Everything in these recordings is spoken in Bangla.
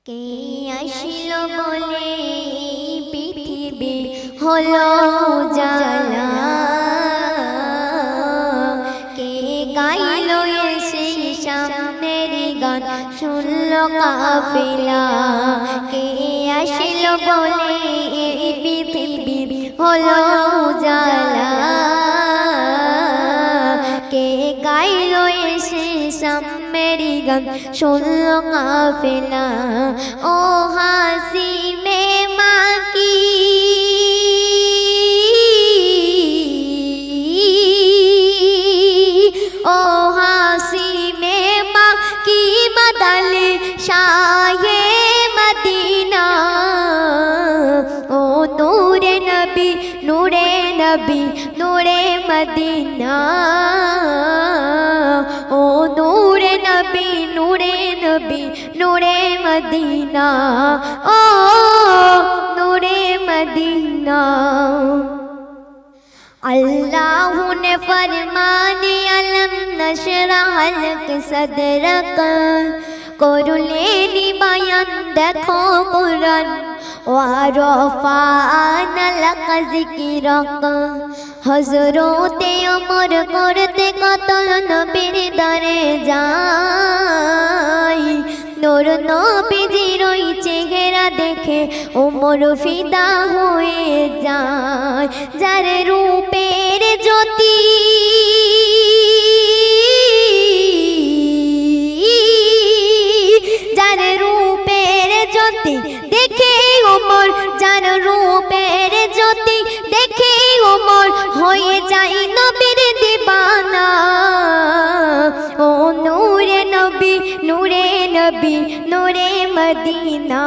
কে আসিল বলে পৃথিবী হলো জালা, কে গাইল এসে সামনের গান শুনল কাফেলা। কে আসিল বলে পৃথিবী হলো জালা, কে গাইল এসে সামনের গান শুনল কাফেলা। ও হাসি মে মাকি ও হাসি মে মাকি মদল শাহে মদিনা। ও নূরে নবী নূরে নবী নূরে মদিনা। ও নূরে নবী নূরে নবী নূরে মদিনা। ও নূরে মদিনা। अल्लाह ने फरमाने अलम नशरह लक सदरक, করলেনি বায়ান দেখো কুরআন ওয়ারফানা লাক যিকরাক। হযরতে ওমর করতে কতল নবীর দরে যায়, নূর নবীজির ওই চেহারা দেখে ওমর ফিদা হয়ে যায়। যার রূপের জ্যোতি যার রূপের জ্যোতি দেখে ওমর, যার রূপের জ্যোতি দেখে ওমর হয়ে যায় নবীর দিবানা। ও নূরে নবী নূরে নবী নূরে মদিনা।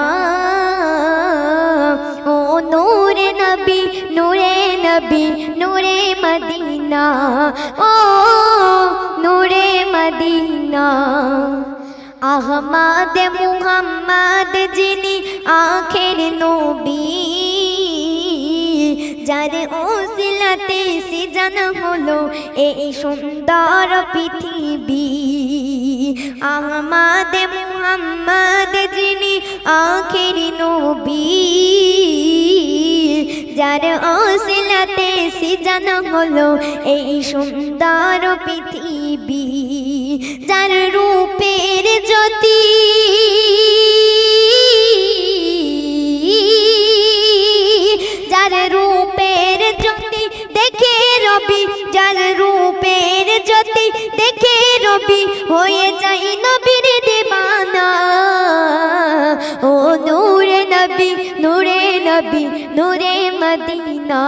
ও নূরে নবী নূরে নবী নূরে মদিনা। ও নূরে মদিনা। আহমদ মুহাম্মদ যিনি আখের নবী, যার ওসিলাতে সিজানো হলো এই সুন্দর পৃথিবী। আহমদ মুহাম্মদ যিনি আখের নবী, যার ওসিলাতে সিজানো হলো এই সুন্দর পৃথিবী। যার রূপের জ্যোতি যার রূপের জ্যোতি দেখে রবি, যার রূপের জ্যোতি দেখে রবি হয়ে যায় নবীর দিবানা। ও নূরে নবী নূরে নবী নূরে মদিনা।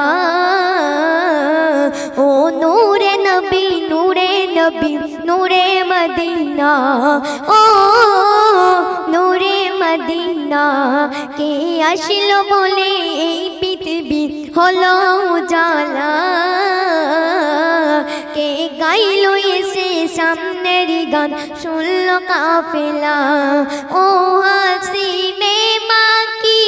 ও নূরে নবী নূরে নবী নূরে মদিনা। ও নূরে মদিনা। কে আসিল বলে এই পৃথিবী হলো জালা, কে গাইল এসে সামনের গান শুনল কাফেলা। ও হাসি মে মাকি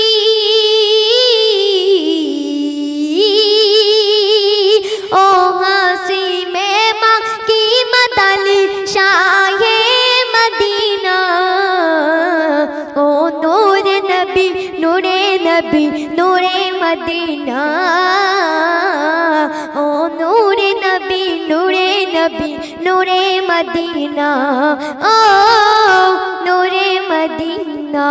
ও হাসি মে মাকি মদল শাহে মদিনা। ও নূরে নবী নূরে নবী নূরে মদিনা। ও নূরে নবী নূরে নবী নূরে মদিনা। ও নূরে মদিনা।